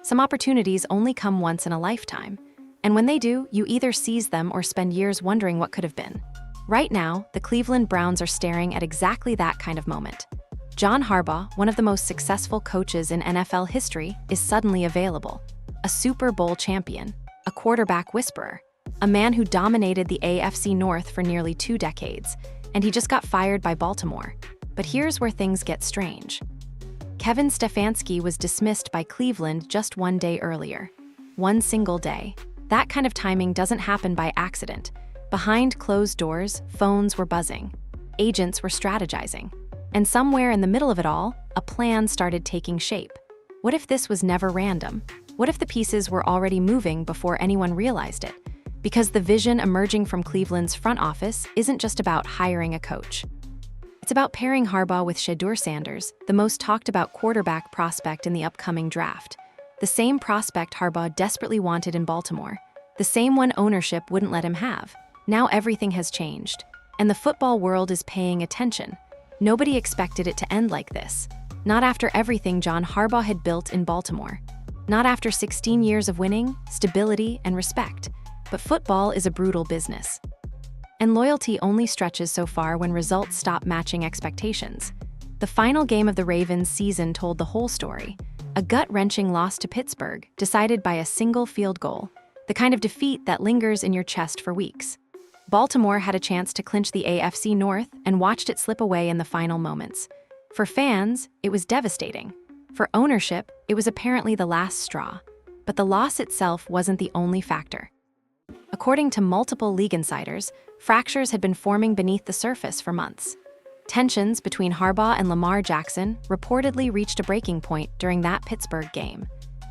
Some opportunities only come once in a lifetime. And when they do, you either seize them or spend years wondering what could have been. Right now, the Cleveland Browns are staring at exactly that kind of moment. John Harbaugh, one of the most successful coaches in NFL history, is suddenly available. A Super Bowl champion, a quarterback whisperer, a man who dominated the AFC North for nearly 2 decades, and he just got fired by Baltimore. But here's where things get strange. Kevin Stefanski was dismissed by Cleveland just 1 day earlier. One single day. That kind of timing doesn't happen by accident. Behind closed doors, phones were buzzing. Agents were strategizing. And somewhere in the middle of it all, a plan started taking shape. What if this was never random? What if the pieces were already moving before anyone realized it? Because the vision emerging from Cleveland's front office isn't just about hiring a coach. It's about pairing Harbaugh with Shedeur Sanders, the most talked about quarterback prospect in the upcoming draft. The same prospect Harbaugh desperately wanted in Baltimore. The same one ownership wouldn't let him have. Now everything has changed. And the football world is paying attention. Nobody expected it to end like this. Not after everything John Harbaugh had built in Baltimore. Not after 16 years of winning, stability, and respect. But football is a brutal business. And loyalty only stretches so far when results stop matching expectations. The final game of the Ravens season told the whole story. A gut-wrenching loss to Pittsburgh, decided by a single field goal. The kind of defeat that lingers in your chest for weeks. Baltimore had a chance to clinch the AFC North and watched it slip away in the final moments. For fans, it was devastating. For ownership, it was apparently the last straw. But the loss itself wasn't the only factor. According to multiple league insiders, fractures had been forming beneath the surface for months. Tensions between Harbaugh and Lamar Jackson reportedly reached a breaking point during that Pittsburgh game.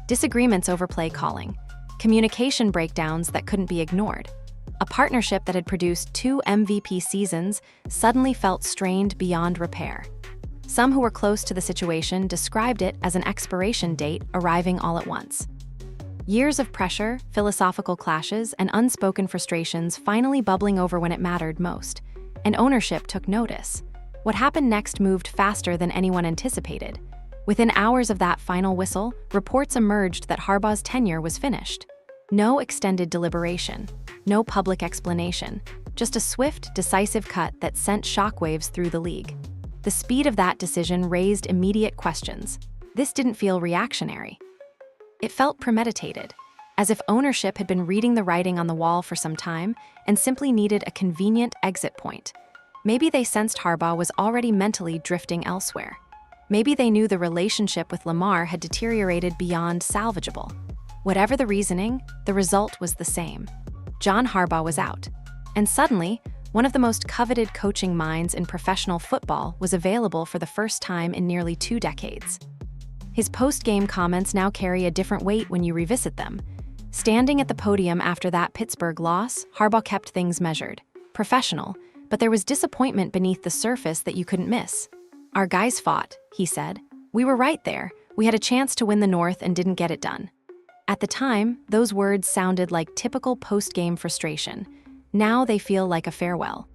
Disagreements over play calling. Communication breakdowns that couldn't be ignored. A partnership that had produced 2 MVP seasons suddenly felt strained beyond repair. Some who were close to the situation described it as an expiration date arriving all at once. Years of pressure, philosophical clashes, and unspoken frustrations finally bubbling over when it mattered most. And ownership took notice. What happened next moved faster than anyone anticipated. Within hours of that final whistle, reports emerged that Harbaugh's tenure was finished. No extended deliberation, no public explanation, just a swift, decisive cut that sent shockwaves through the league. The speed of that decision raised immediate questions. This didn't feel reactionary. It felt premeditated, as if ownership had been reading the writing on the wall for some time and simply needed a convenient exit point. Maybe they sensed Harbaugh was already mentally drifting elsewhere. Maybe they knew the relationship with Lamar had deteriorated beyond salvageable. Whatever the reasoning, the result was the same. John Harbaugh was out. And suddenly, one of the most coveted coaching minds in professional football was available for the first time in nearly 2 decades. His post-game comments now carry a different weight when you revisit them. Standing at the podium after that Pittsburgh loss, Harbaugh kept things measured, professional, but there was disappointment beneath the surface that you couldn't miss. "Our guys fought," he said. "We were right there. We had a chance to win the North and didn't get it done." At the time, those words sounded like typical post-game frustration. Now they feel like a farewell.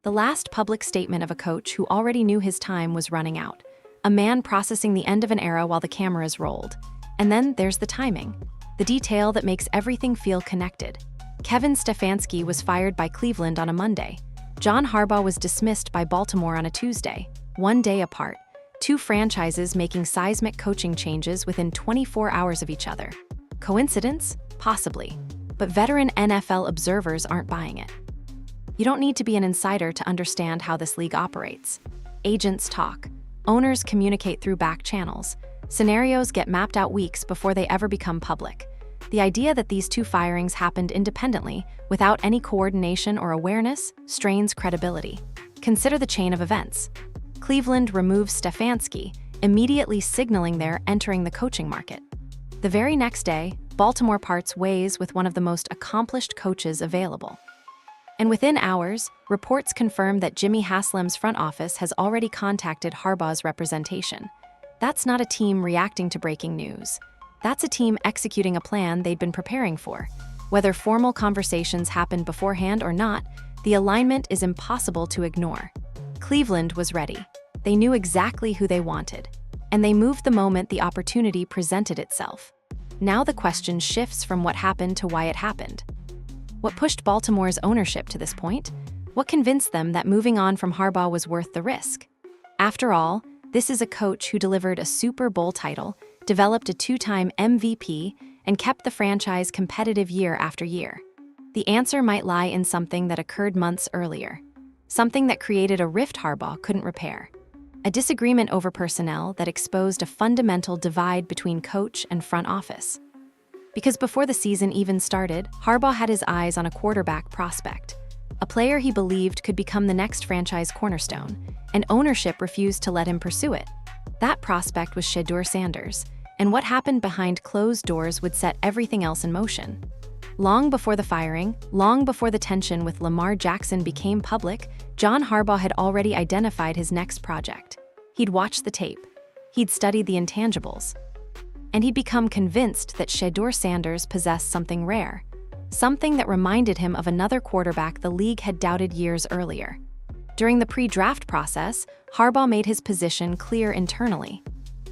The last public statement of a coach who already knew his time was running out. A man processing the end of an era while the cameras rolled. And then there's the timing. The detail that makes everything feel connected. Kevin Stefanski was fired by Cleveland on a Monday. John Harbaugh was dismissed by Baltimore on a Tuesday, 1 day apart. 2 franchises making seismic coaching changes within 24 hours of each other. Coincidence? Possibly. But veteran NFL observers aren't buying it. You don't need to be an insider to understand how this league operates. Agents talk. Owners communicate through back channels. Scenarios get mapped out weeks before they ever become public. The idea that these 2 firings happened independently, without any coordination or awareness, strains credibility. Consider the chain of events. Cleveland removes Stefanski, immediately signaling they're entering the coaching market. The very next day, Baltimore parts ways with one of the most accomplished coaches available. And within hours, reports confirm that Jimmy Haslam's front office has already contacted Harbaugh's representation. That's not a team reacting to breaking news. That's a team executing a plan they'd been preparing for. Whether formal conversations happened beforehand or not, the alignment is impossible to ignore. Cleveland was ready. They knew exactly who they wanted. And they moved the moment the opportunity presented itself. Now the question shifts from what happened to why it happened. What pushed Baltimore's ownership to this point? What convinced them that moving on from Harbaugh was worth the risk? After all, this is a coach who delivered a Super Bowl title, developed a 2-time MVP, and kept the franchise competitive year after year. The answer might lie in something that occurred months earlier, something that created a rift Harbaugh couldn't repair, a disagreement over personnel that exposed a fundamental divide between coach and front office. Because before the season even started, Harbaugh had his eyes on a quarterback prospect, a player he believed could become the next franchise cornerstone, and ownership refused to let him pursue it. That prospect was Shedeur Sanders, and what happened behind closed doors would set everything else in motion. Long before the firing, long before the tension with Lamar Jackson became public, John Harbaugh had already identified his next project. He'd watched the tape, he'd studied the intangibles, and he'd become convinced that Shedeur Sanders possessed something rare, something that reminded him of another quarterback the league had doubted years earlier. During the pre-draft process, Harbaugh made his position clear internally.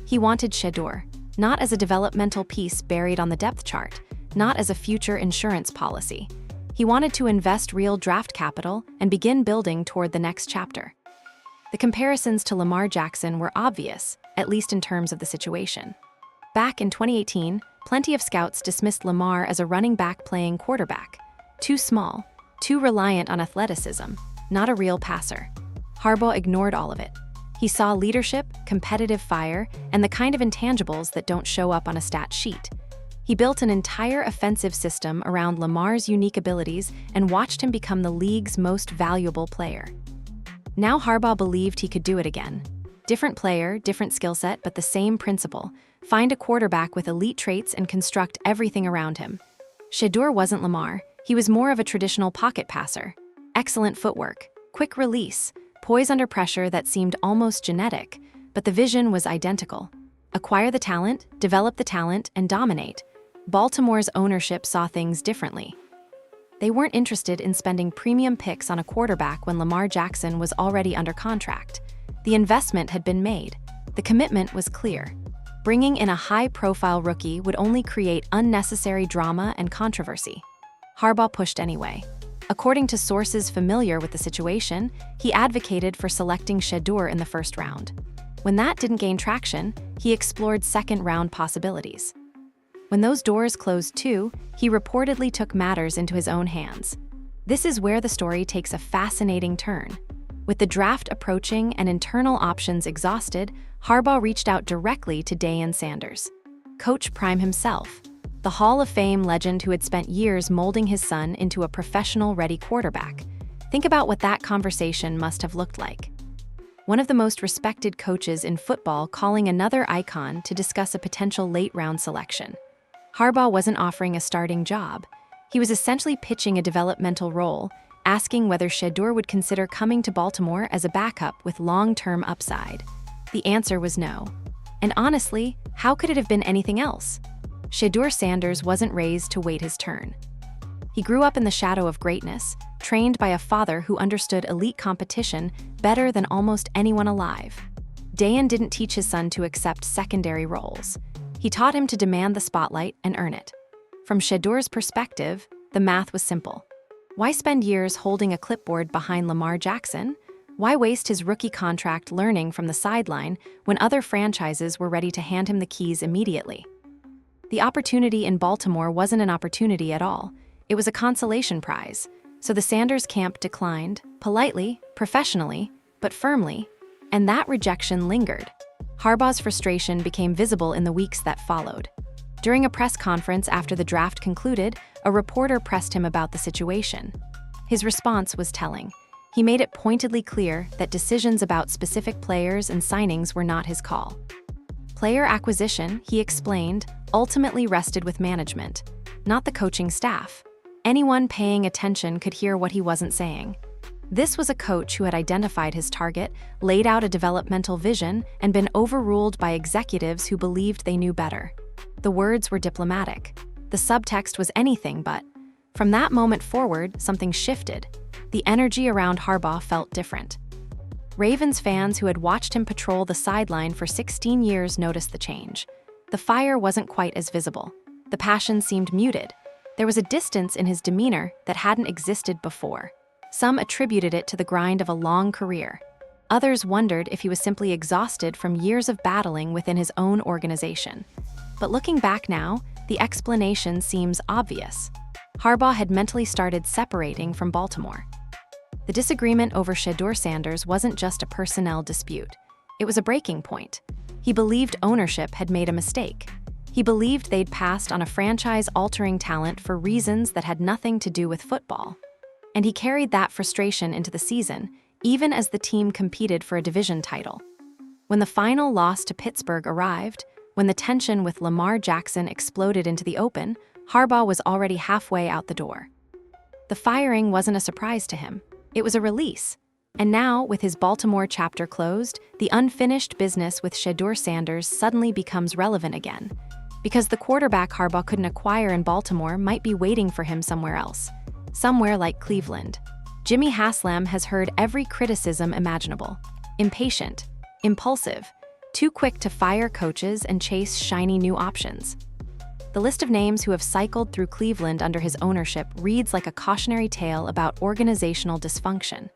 He wanted Shedeur, not as a developmental piece buried on the depth chart, not as a future insurance policy. He wanted to invest real draft capital and begin building toward the next chapter. The comparisons to Lamar Jackson were obvious, at least in terms of the situation. Back in 2018, plenty of scouts dismissed Lamar as a running back playing quarterback. Too small, too reliant on athleticism, not a real passer. Harbaugh ignored all of it. He saw leadership, competitive fire, and the kind of intangibles that don't show up on a stat sheet. He built an entire offensive system around Lamar's unique abilities and watched him become the league's most valuable player. Now Harbaugh believed he could do it again. Different player, different skill set, but the same principle. Find a quarterback with elite traits and construct everything around him. Shedeur wasn't Lamar. He was more of a traditional pocket passer. Excellent footwork, quick release, poise under pressure that seemed almost genetic, but the vision was identical. Acquire the talent, develop the talent, and dominate. Baltimore's ownership saw things differently. They weren't interested in spending premium picks on a quarterback when Lamar Jackson was already under contract. The investment had been made. The commitment was clear. Bringing in a high-profile rookie would only create unnecessary drama and controversy. Harbaugh pushed anyway. According to sources familiar with the situation, he advocated for selecting Shedeur in the first round. When that didn't gain traction, he explored second-round possibilities. When those doors closed too, he reportedly took matters into his own hands. This is where the story takes a fascinating turn. With the draft approaching and internal options exhausted, Harbaugh reached out directly to Divisional Sanders, Coach Prime himself, the Hall of Fame legend who had spent years molding his son into a professional-ready quarterback. Think about what that conversation must have looked like. One of the most respected coaches in football calling another icon to discuss a potential late-round selection. Harbaugh wasn't offering a starting job. He was essentially pitching a developmental role, asking whether Shedeur would consider coming to Baltimore as a backup with long-term upside. The answer was no. And honestly, how could it have been anything else? Shedeur Sanders wasn't raised to wait his turn. He grew up in the shadow of greatness, trained by a father who understood elite competition better than almost anyone alive. Divisional didn't teach his son to accept secondary roles. He taught him to demand the spotlight and earn it. From Shedeur's perspective, the math was simple. Why spend years holding a clipboard behind Lamar Jackson? Why waste his rookie contract learning from the sideline when other franchises were ready to hand him the keys immediately? The opportunity in Baltimore wasn't an opportunity at all. It was a consolation prize. So the Sanders camp declined, politely, professionally, but firmly, and that rejection lingered. Harbaugh's frustration became visible in the weeks that followed. During a press conference after the draft concluded, a reporter pressed him about the situation. His response was telling. He made it pointedly clear that decisions about specific players and signings were not his call. Player acquisition, he explained, ultimately rested with management, not the coaching staff. Anyone paying attention could hear what he wasn't saying. This was a coach who had identified his target, laid out a developmental vision, and been overruled by executives who believed they knew better. The words were diplomatic. The subtext was anything but. From that moment forward, something shifted. The energy around Harbaugh felt different. Ravens fans who had watched him patrol the sideline for 16 years noticed the change. The fire wasn't quite as visible. The passion seemed muted. There was a distance in his demeanor that hadn't existed before. Some attributed it to the grind of a long career. Others wondered if he was simply exhausted from years of battling within his own organization. But looking back now, the explanation seems obvious. Harbaugh had mentally started separating from Baltimore. The disagreement over Shedeur Sanders wasn't just a personnel dispute. It was a breaking point. He believed ownership had made a mistake. He believed they'd passed on a franchise-altering talent for reasons that had nothing to do with football. And he carried that frustration into the season, even as the team competed for a division title. When the final loss to Pittsburgh arrived, when the tension with Lamar Jackson exploded into the open, Harbaugh was already halfway out the door. The firing wasn't a surprise to him. It was a release. And now, with his Baltimore chapter closed, the unfinished business with Shadur Sanders suddenly becomes relevant again. Because the quarterback Harbaugh couldn't acquire in Baltimore might be waiting for him somewhere else. Somewhere like Cleveland. Jimmy Haslam has heard every criticism imaginable. Impatient, impulsive, too quick to fire coaches and chase shiny new options. The list of names who have cycled through Cleveland under his ownership reads like a cautionary tale about organizational dysfunction.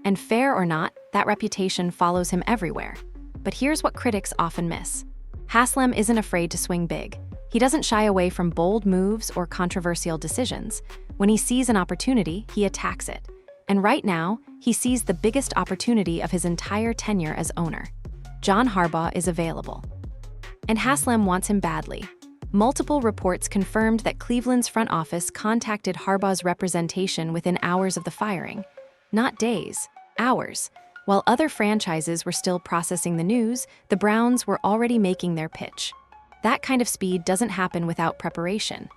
And fair or not, that reputation follows him everywhere. But here's what critics often miss. Haslam isn't afraid to swing big. He doesn't shy away from bold moves or controversial decisions. When he sees an opportunity, he attacks it. And right now, he sees the biggest opportunity of his entire tenure as owner. John Harbaugh is available. And Haslam wants him badly. Multiple reports confirmed that Cleveland's front office contacted Harbaugh's representation within hours of the firing. Not days, hours. While other franchises were still processing the news, the Browns were already making their pitch. That kind of speed doesn't happen without preparation.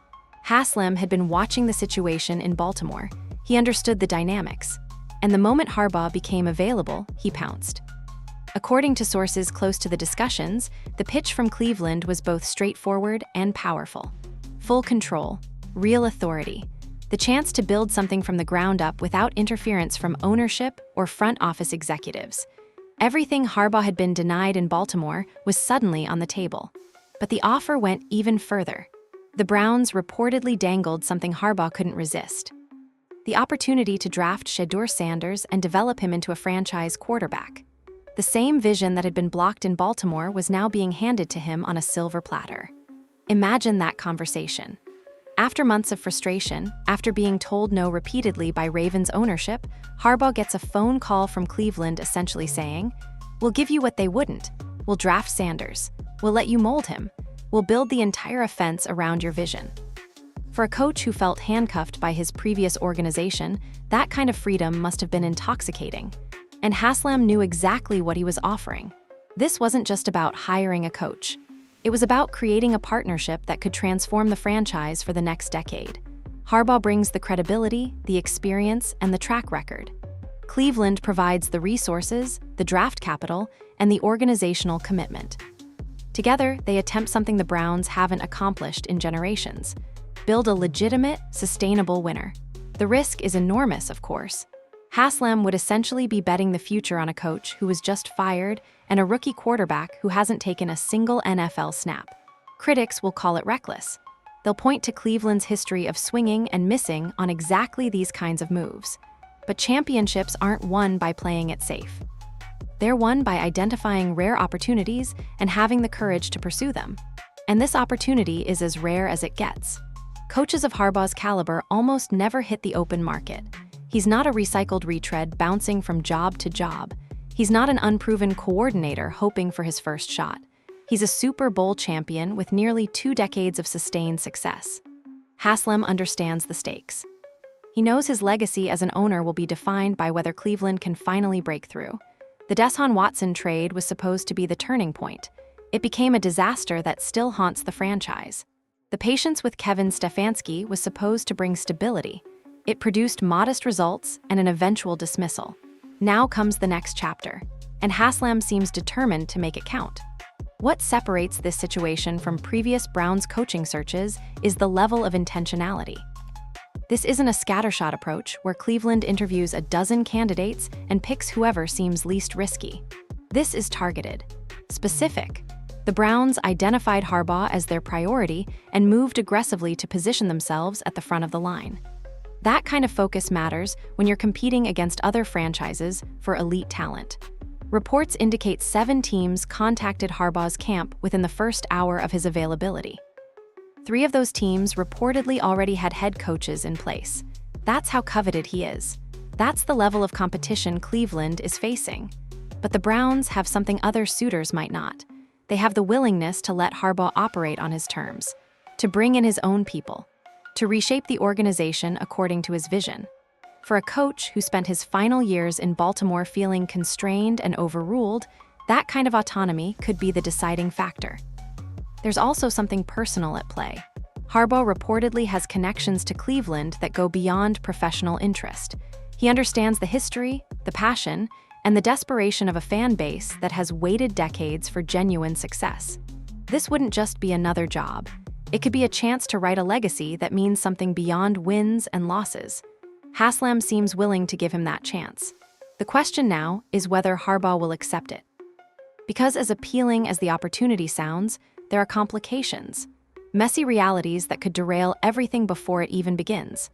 Haslam had been watching the situation in Baltimore. He understood the dynamics. And the moment Harbaugh became available, he pounced. According to sources close to the discussions, the pitch from Cleveland was both straightforward and powerful. Full control, real authority, the chance to build something from the ground up without interference from ownership or front office executives. Everything Harbaugh had been denied in Baltimore was suddenly on the table. But the offer went even further. The Browns reportedly dangled something Harbaugh couldn't resist. The opportunity to draft Shadur Sanders and develop him into a franchise quarterback. The same vision that had been blocked in Baltimore was now being handed to him on a silver platter. Imagine that conversation. After months of frustration, after being told no repeatedly by Ravens ownership, Harbaugh gets a phone call from Cleveland essentially saying, "We'll give you what they wouldn't. We'll draft Sanders. We'll let you mold him. We'll build the entire offense around your vision." For a coach who felt handcuffed by his previous organization, that kind of freedom must have been intoxicating. And Haslam knew exactly what he was offering. This wasn't just about hiring a coach. It was about creating a partnership that could transform the franchise for the next decade. Harbaugh brings the credibility, the experience, and the track record. Cleveland provides the resources, the draft capital, and the organizational commitment. Together, they attempt something the Browns haven't accomplished in generations: build a legitimate, sustainable winner. The risk is enormous, of course. Haslam would essentially be betting the future on a coach who was just fired and a rookie quarterback who hasn't taken a single NFL snap. Critics will call it reckless. They'll point to Cleveland's history of swinging and missing on exactly these kinds of moves. But championships aren't won by playing it safe. They're won by identifying rare opportunities and having the courage to pursue them. And this opportunity is as rare as it gets. Coaches of Harbaugh's caliber almost never hit the open market. He's not a recycled retread bouncing from job to job. He's not an unproven coordinator hoping for his first shot. He's a Super Bowl champion with nearly 2 decades of sustained success. Haslam understands the stakes. He knows his legacy as an owner will be defined by whether Cleveland can finally break through. The Deshaun Watson trade was supposed to be the turning point. It became a disaster that still haunts the franchise. The patience with Kevin Stefanski was supposed to bring stability. It produced modest results and an eventual dismissal. Now comes the next chapter, and Haslam seems determined to make it count. What separates this situation from previous Browns coaching searches is the level of intentionality. This isn't a scattershot approach where Cleveland interviews a dozen candidates and picks whoever seems least risky. This is targeted, specific. The Browns identified Harbaugh as their priority and moved aggressively to position themselves at the front of the line. That kind of focus matters when you're competing against other franchises for elite talent. Reports indicate 7 teams contacted Harbaugh's camp within the first hour of his availability. 3 of those teams reportedly already had head coaches in place. That's how coveted he is. That's the level of competition Cleveland is facing. But the Browns have something other suitors might not. They have the willingness to let Harbaugh operate on his terms, to bring in his own people, to reshape the organization according to his vision. For a coach who spent his final years in Baltimore feeling constrained and overruled, that kind of autonomy could be the deciding factor. There's also something personal at play. Harbaugh reportedly has connections to Cleveland that go beyond professional interest. He understands the history, the passion, and the desperation of a fan base that has waited decades for genuine success. This wouldn't just be another job. It could be a chance to write a legacy that means something beyond wins and losses. Haslam seems willing to give him that chance. The question now is whether Harbaugh will accept it. Because as appealing as the opportunity sounds, there are complications. Messy realities that could derail everything before it even begins.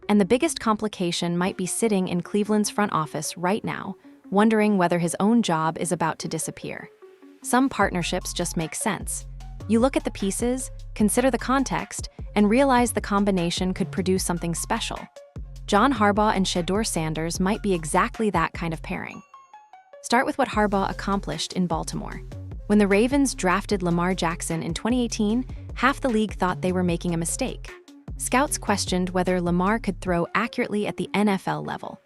And the biggest complication might be sitting in Cleveland's front office right now, wondering whether his own job is about to disappear. Some partnerships just make sense. You look at the pieces, consider the context, and realize the combination could produce something special. John Harbaugh and Shedeur Sanders might be exactly that kind of pairing. Start with what Harbaugh accomplished in Baltimore. When the Ravens drafted Lamar Jackson in 2018, half the league thought they were making a mistake. Scouts questioned whether Lamar could throw accurately at the NFL level.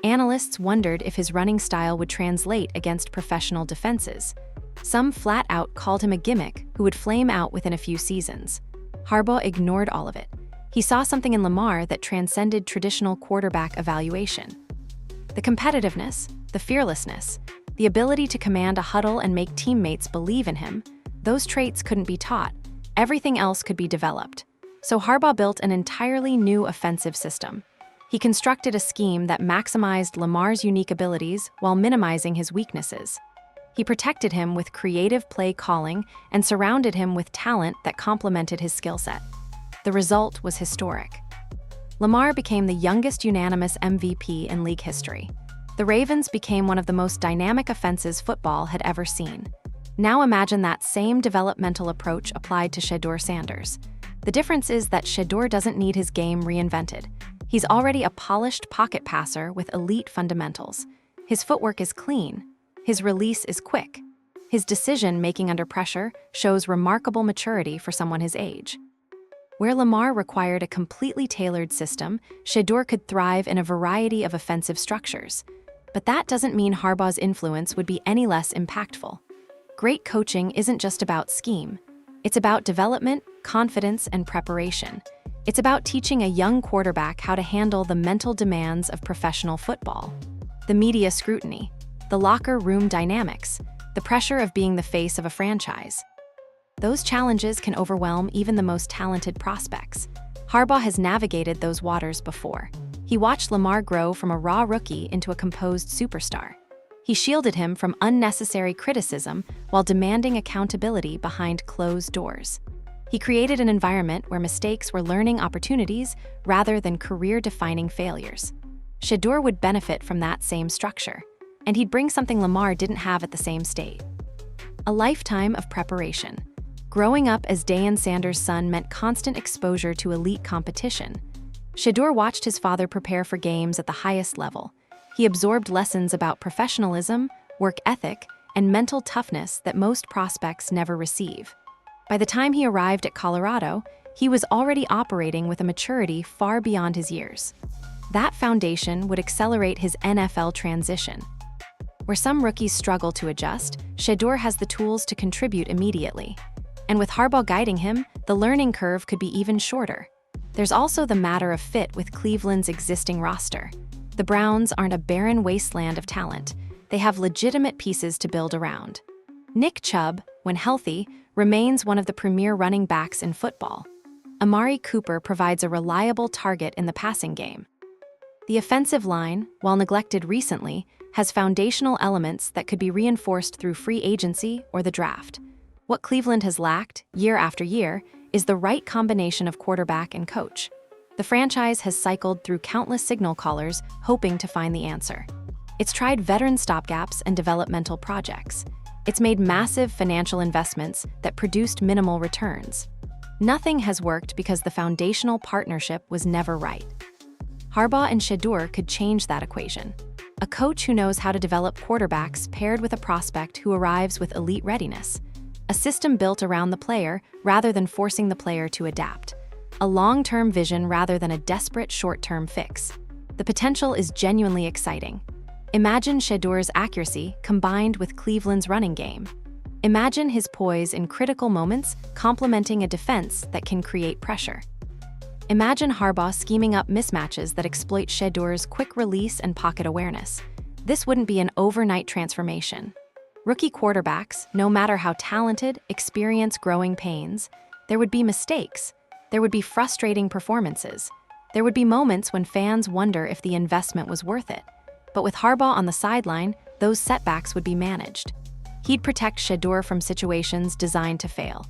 Analysts wondered if his running style would translate against professional defenses. Some flat out called him a gimmick who would flame out within a few seasons. Harbaugh ignored all of it. He saw something in Lamar that transcended traditional quarterback evaluation. The competitiveness, the fearlessness, the ability to command a huddle and make teammates believe in him, those traits couldn't be taught. Everything else could be developed. So Harbaugh built an entirely new offensive system. He constructed a scheme that maximized Lamar's unique abilities while minimizing his weaknesses. He protected him with creative play calling and surrounded him with talent that complemented his skill set. The result was historic. Lamar became the youngest unanimous MVP in league history. The Ravens became one of the most dynamic offenses football had ever seen. Now imagine that same developmental approach applied to Shedeur Sanders. The difference is that Shedeur doesn't need his game reinvented. He's already a polished pocket passer with elite fundamentals. His footwork is clean. His release is quick. His decision-making under pressure shows remarkable maturity for someone his age. Where Lamar required a completely tailored system, Shedeur could thrive in a variety of offensive structures. But that doesn't mean Harbaugh's influence would be any less impactful. Great coaching isn't just about scheme. It's about development, confidence, and preparation. It's about teaching a young quarterback how to handle the mental demands of professional football. The media scrutiny, the locker room dynamics, the pressure of being the face of a franchise. Those challenges can overwhelm even the most talented prospects. Harbaugh has navigated those waters before. He watched Lamar grow from a raw rookie into a composed superstar. He shielded him from unnecessary criticism while demanding accountability behind closed doors. He created an environment where mistakes were learning opportunities rather than career-defining failures. Shedeur would benefit from that same structure, and he'd bring something Lamar didn't have at the same state. A lifetime of preparation. Growing up as Deion Sanders' son meant constant exposure to elite competition. Shedeur watched his father prepare for games at the highest level. He absorbed lessons about professionalism, work ethic, and mental toughness that most prospects never receive. By the time he arrived at Colorado, he was already operating with a maturity far beyond his years. That foundation would accelerate his NFL transition. Where some rookies struggle to adjust, Shedeur has the tools to contribute immediately. And with Harbaugh guiding him, the learning curve could be even shorter. There's also the matter of fit with Cleveland's existing roster. The Browns aren't a barren wasteland of talent. They have legitimate pieces to build around. Nick Chubb, when healthy, remains one of the premier running backs in football. Amari Cooper provides a reliable target in the passing game. The offensive line, while neglected recently, has foundational elements that could be reinforced through free agency or the draft. What Cleveland has lacked, year after year, is the right combination of quarterback and coach. The franchise has cycled through countless signal callers hoping to find the answer. It's tried veteran stopgaps and developmental projects. It's made massive financial investments that produced minimal returns. Nothing has worked because the foundational partnership was never right. Harbaugh and Shedeur could change that equation. A coach who knows how to develop quarterbacks paired with a prospect who arrives with elite readiness. A system built around the player rather than forcing the player to adapt. A long-term vision rather than a desperate short-term fix. The potential is genuinely exciting. Imagine Shedeur's accuracy combined with Cleveland's running game. Imagine his poise in critical moments complementing a defense that can create pressure. Imagine Harbaugh scheming up mismatches that exploit Shedeur's quick release and pocket awareness. This wouldn't be an overnight transformation. Rookie quarterbacks, no matter how talented, experience growing pains. There would be mistakes. There would be frustrating performances. There would be moments when fans wonder if the investment was worth it. But with Harbaugh on the sideline, those setbacks would be managed. He'd protect Shedeur from situations designed to fail.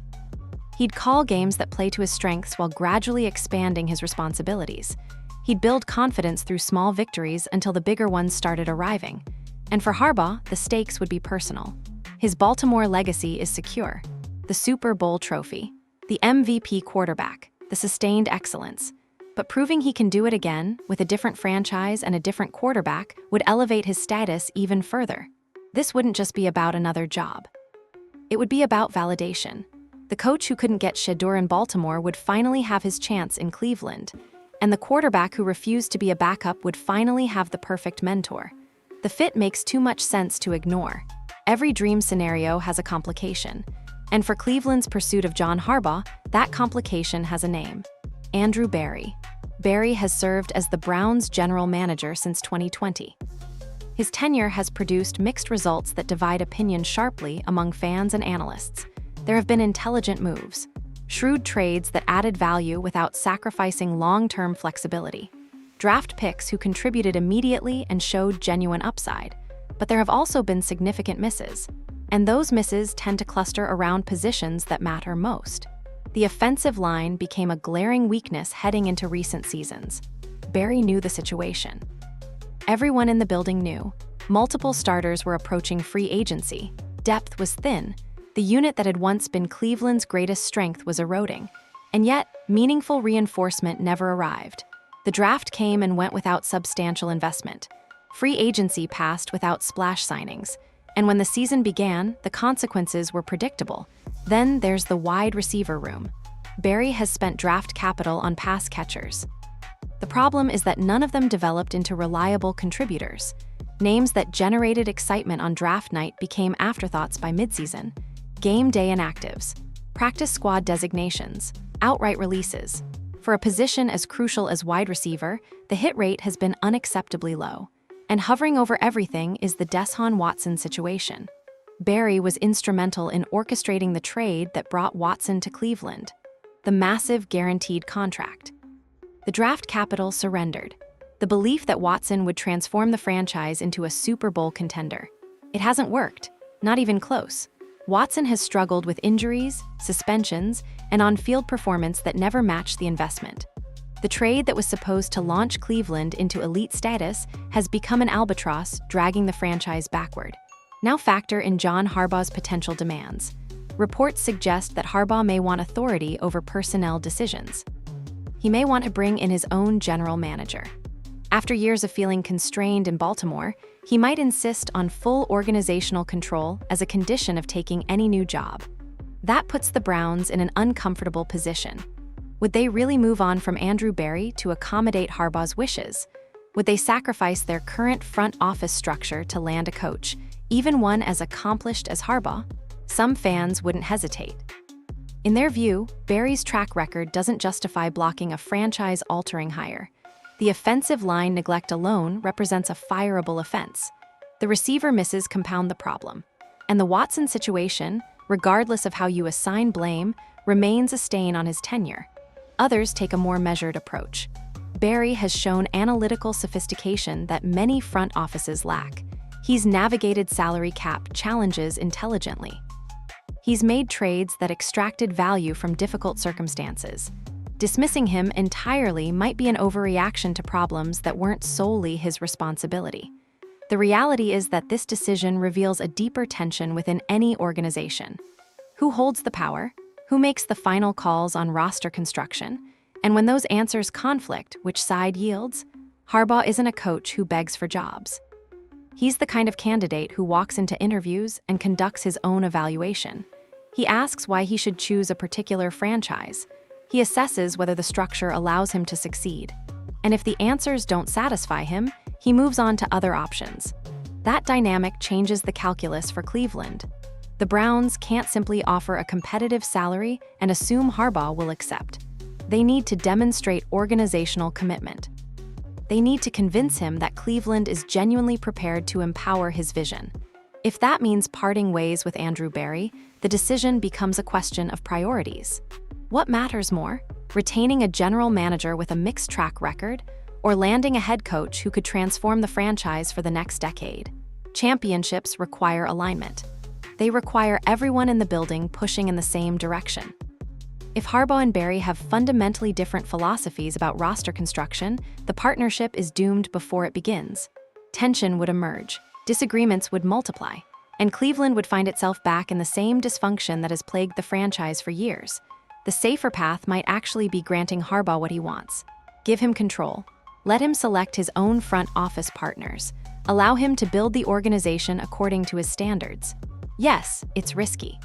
He'd call games that play to his strengths while gradually expanding his responsibilities. He'd build confidence through small victories until the bigger ones started arriving. And for Harbaugh, the stakes would be personal. His Baltimore legacy is secure. The Super Bowl trophy, the MVP quarterback, the sustained excellence. But proving he can do it again, with a different franchise and a different quarterback, would elevate his status even further. This wouldn't just be about another job. It would be about validation. The coach who couldn't get Shedeur in Baltimore would finally have his chance in Cleveland. And the quarterback who refused to be a backup would finally have the perfect mentor. The fit makes too much sense to ignore. Every dream scenario has a complication. And for Cleveland's pursuit of John Harbaugh, that complication has a name. Andrew Berry. Berry has served as the Browns' general manager since 2020. His tenure has produced mixed results that divide opinion sharply among fans and analysts. There have been intelligent moves, shrewd trades that added value without sacrificing long-term flexibility, draft picks who contributed immediately and showed genuine upside. But there have also been significant misses, and those misses tend to cluster around positions that matter most. The offensive line became a glaring weakness heading into recent seasons. Berry knew the situation. Everyone in the building knew. Multiple starters were approaching free agency. Depth was thin. The unit that had once been Cleveland's greatest strength was eroding. And yet, meaningful reinforcement never arrived. The draft came and went without substantial investment. Free agency passed without splash signings. And when the season began, the consequences were predictable. Then there's the wide receiver room. Berry has spent draft capital on pass catchers. The problem is that none of them developed into reliable contributors. Names that generated excitement on draft night became afterthoughts by midseason. Game day inactives, practice squad designations, outright releases. For a position as crucial as wide receiver, the hit rate has been unacceptably low. And hovering over everything is the Deshaun Watson situation. Berry was instrumental in orchestrating the trade that brought Watson to Cleveland. The massive guaranteed contract. The draft capital surrendered. The belief that Watson would transform the franchise into a Super Bowl contender. It hasn't worked, not even close. Watson has struggled with injuries, suspensions, and on-field performance that never matched the investment. The trade that was supposed to launch Cleveland into elite status has become an albatross, dragging the franchise backward. Now factor in John Harbaugh's potential demands. Reports suggest that Harbaugh may want authority over personnel decisions. He may want to bring in his own general manager. After years of feeling constrained in Baltimore, he might insist on full organizational control as a condition of taking any new job. That puts the Browns in an uncomfortable position. Would they really move on from Andrew Berry to accommodate Harbaugh's wishes? Would they sacrifice their current front office structure to land a coach, even one as accomplished as Harbaugh? Some fans wouldn't hesitate. In their view, Berry's track record doesn't justify blocking a franchise-altering hire. The offensive line neglect alone represents a fireable offense. The receiver misses compound the problem. And the Watson situation, regardless of how you assign blame, remains a stain on his tenure. Others take a more measured approach. Berry has shown analytical sophistication that many front offices lack. He's navigated salary cap challenges intelligently. He's made trades that extracted value from difficult circumstances. Dismissing him entirely might be an overreaction to problems that weren't solely his responsibility. The reality is that this decision reveals a deeper tension within any organization. Who holds the power? Who makes the final calls on roster construction? And when those answers conflict, which side yields? Harbaugh isn't a coach who begs for jobs. He's the kind of candidate who walks into interviews and conducts his own evaluation. He asks why he should choose a particular franchise. He assesses whether the structure allows him to succeed. And if the answers don't satisfy him, he moves on to other options. That dynamic changes the calculus for Cleveland. The Browns can't simply offer a competitive salary and assume Harbaugh will accept. They need to demonstrate organizational commitment. They need to convince him that Cleveland is genuinely prepared to empower his vision. If that means parting ways with Andrew Berry, the decision becomes a question of priorities. What matters more, retaining a general manager with a mixed track record, or landing a head coach who could transform the franchise for the next decade? Championships require alignment. They require everyone in the building pushing in the same direction. If Harbaugh and Berry have fundamentally different philosophies about roster construction, the partnership is doomed before it begins. Tension would emerge, disagreements would multiply, and Cleveland would find itself back in the same dysfunction that has plagued the franchise for years. The safer path might actually be granting Harbaugh what he wants. Give him control. Let him select his own front office partners. Allow him to build the organization according to his standards. Yes, it's risky.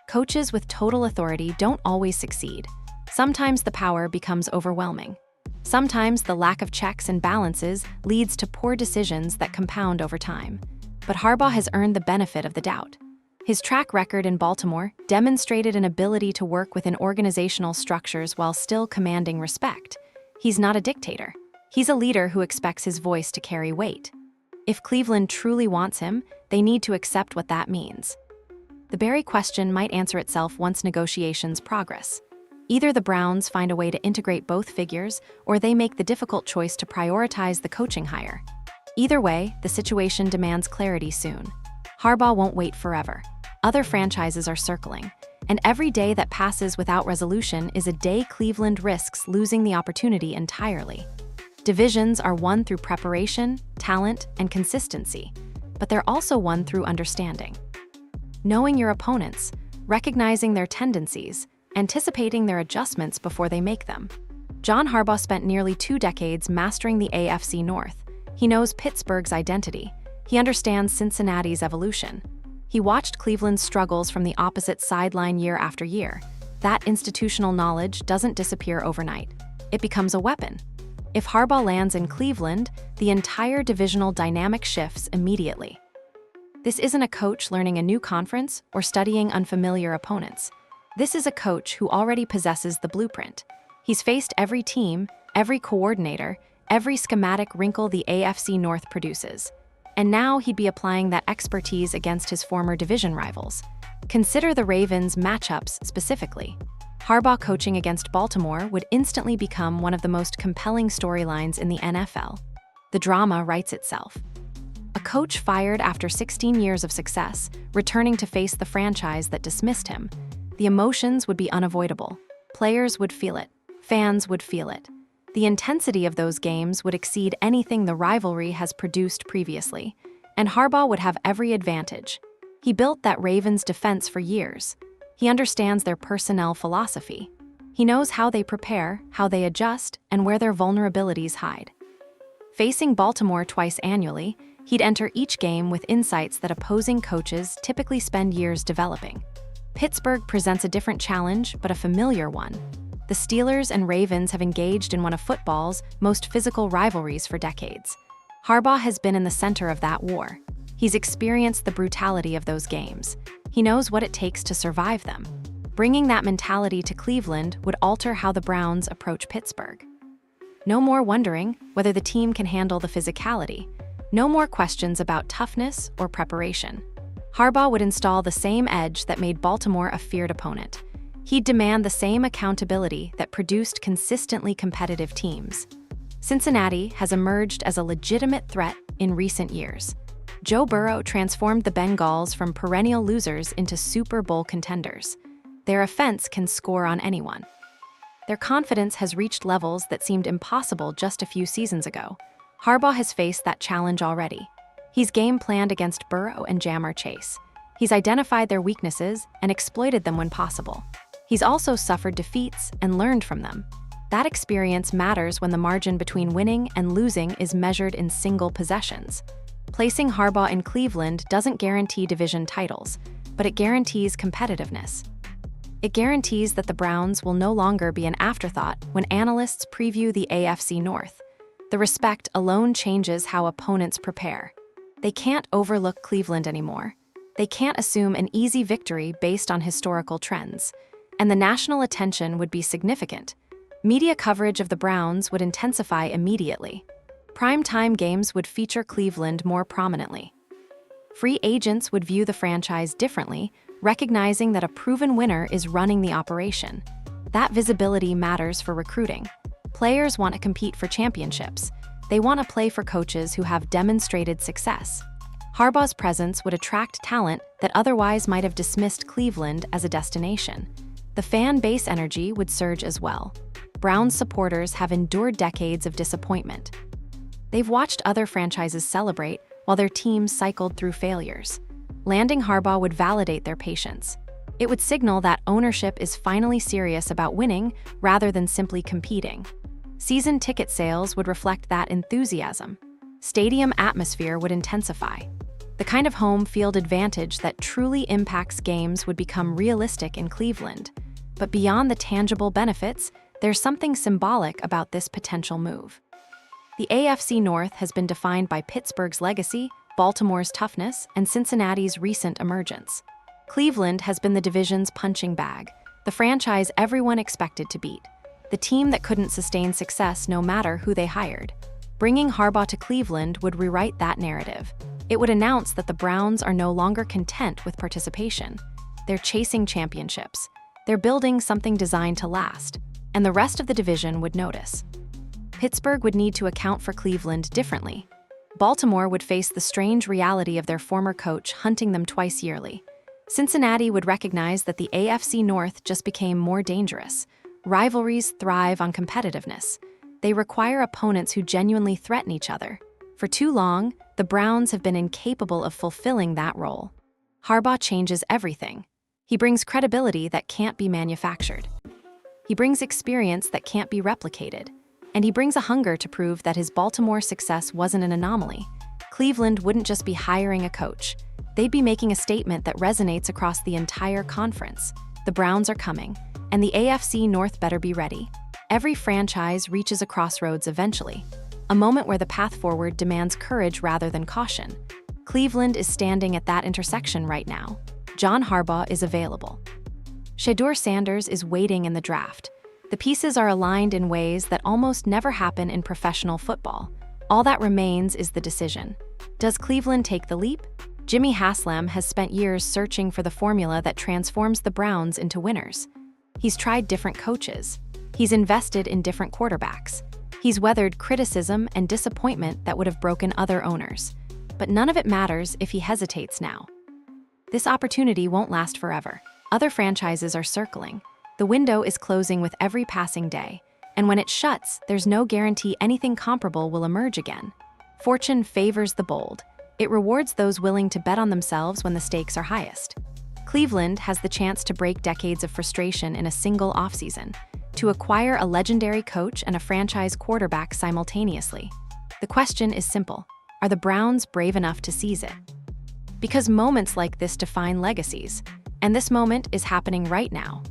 Coaches with total authority don't always succeed. Sometimes the power becomes overwhelming. Sometimes the lack of checks and balances leads to poor decisions that compound over time. But Harbaugh has earned the benefit of the doubt. His track record in Baltimore demonstrated an ability to work within organizational structures while still commanding respect. He's not a dictator. He's a leader who expects his voice to carry weight. If Cleveland truly wants him, they need to accept what that means. The Berry question might answer itself once negotiations progress. Either the Browns find a way to integrate both figures, or they make the difficult choice to prioritize the coaching hire. Either way, the situation demands clarity soon. Harbaugh won't wait forever. Other franchises are circling, and every day that passes without resolution is a day Cleveland risks losing the opportunity entirely. Divisions are won through preparation, talent, and consistency, but they're also won through understanding. Knowing your opponents, recognizing their tendencies, anticipating their adjustments before they make them. John Harbaugh spent nearly 2 decades mastering the AFC North. He knows Pittsburgh's identity. He understands Cincinnati's evolution. He watched Cleveland's struggles from the opposite sideline year after year. That institutional knowledge doesn't disappear overnight. It becomes a weapon. If Harbaugh lands in Cleveland, the entire divisional dynamic shifts immediately. This isn't a coach learning a new conference or studying unfamiliar opponents. This is a coach who already possesses the blueprint. He's faced every team, every coordinator, every schematic wrinkle the AFC North produces. And now he'd be applying that expertise against his former division rivals. Consider the Ravens' matchups specifically. Harbaugh coaching against Baltimore would instantly become one of the most compelling storylines in the NFL. The drama writes itself. A coach fired after 16 years of success, returning to face the franchise that dismissed him. The emotions would be unavoidable. Players would feel it. Fans would feel it. The intensity of those games would exceed anything the rivalry has produced previously, and Harbaugh would have every advantage. He built that Ravens defense for years. He understands their personnel philosophy. He knows how they prepare, how they adjust, and where their vulnerabilities hide. Facing Baltimore twice annually, he'd enter each game with insights that opposing coaches typically spend years developing. Pittsburgh presents a different challenge, but a familiar one. The Steelers and Ravens have engaged in one of football's most physical rivalries for decades. Harbaugh has been in the center of that war. He's experienced the brutality of those games. He knows what it takes to survive them. Bringing that mentality to Cleveland would alter how the Browns approach Pittsburgh. No more wondering whether the team can handle the physicality. No more questions about toughness or preparation. Harbaugh would install the same edge that made Baltimore a feared opponent. He'd demand the same accountability that produced consistently competitive teams. Cincinnati has emerged as a legitimate threat in recent years. Joe Burrow transformed the Bengals from perennial losers into Super Bowl contenders. Their offense can score on anyone. Their confidence has reached levels that seemed impossible just a few seasons ago. Harbaugh has faced that challenge already. He's game-planned against Burrow and Ja'Marr Chase. He's identified their weaknesses and exploited them when possible. He's also suffered defeats and learned from them. That experience matters when the margin between winning and losing is measured in single possessions. Placing Harbaugh in Cleveland doesn't guarantee division titles, but it guarantees competitiveness. It guarantees that the Browns will no longer be an afterthought when analysts preview the AFC North. The respect alone changes how opponents prepare. They can't overlook Cleveland anymore. They can't assume an easy victory based on historical trends. And the national attention would be significant. Media coverage of the Browns would intensify immediately. Prime-time games would feature Cleveland more prominently. Free agents would view the franchise differently, recognizing that a proven winner is running the operation. That visibility matters for recruiting. Players want to compete for championships. They want to play for coaches who have demonstrated success. Harbaugh's presence would attract talent that otherwise might have dismissed Cleveland as a destination. The fan base energy would surge as well. Browns supporters have endured decades of disappointment. They've watched other franchises celebrate while their teams cycled through failures. Landing Harbaugh would validate their patience. It would signal that ownership is finally serious about winning rather than simply competing. Season ticket sales would reflect that enthusiasm. Stadium atmosphere would intensify. The kind of home field advantage that truly impacts games would become realistic in Cleveland. But beyond the tangible benefits, there's something symbolic about this potential move. The AFC North has been defined by Pittsburgh's legacy, Baltimore's toughness, and Cincinnati's recent emergence. Cleveland has been the division's punching bag, the franchise everyone expected to beat, the team that couldn't sustain success no matter who they hired. Bringing Harbaugh to Cleveland would rewrite that narrative. It would announce that the Browns are no longer content with participation. They're chasing championships. They're building something designed to last, and the rest of the division would notice. Pittsburgh would need to account for Cleveland differently. Baltimore would face the strange reality of their former coach hunting them twice yearly. Cincinnati would recognize that the AFC North just became more dangerous. Rivalries thrive on competitiveness. They require opponents who genuinely threaten each other. For too long, the Browns have been incapable of fulfilling that role. Harbaugh changes everything. He brings credibility that can't be manufactured. He brings experience that can't be replicated. And he brings a hunger to prove that his Baltimore success wasn't an anomaly. Cleveland wouldn't just be hiring a coach. They'd be making a statement that resonates across the entire conference. The Browns are coming, and the AFC North better be ready. Every franchise reaches a crossroads eventually, a moment where the path forward demands courage rather than caution. Cleveland is standing at that intersection right now. John Harbaugh is available. Shedeur Sanders is waiting in the draft. The pieces are aligned in ways that almost never happen in professional football. All that remains is the decision. Does Cleveland take the leap? Jimmy Haslam has spent years searching for the formula that transforms the Browns into winners. He's tried different coaches. He's invested in different quarterbacks. He's weathered criticism and disappointment that would have broken other owners. But none of it matters if he hesitates now. This opportunity won't last forever. Other franchises are circling. The window is closing with every passing day, and when it shuts, there's no guarantee anything comparable will emerge again. Fortune favors the bold. It rewards those willing to bet on themselves when the stakes are highest. Cleveland has the chance to break decades of frustration in a single offseason, to acquire a legendary coach and a franchise quarterback simultaneously. The question is simple: are the Browns brave enough to seize it? Because moments like this define legacies, and this moment is happening right now.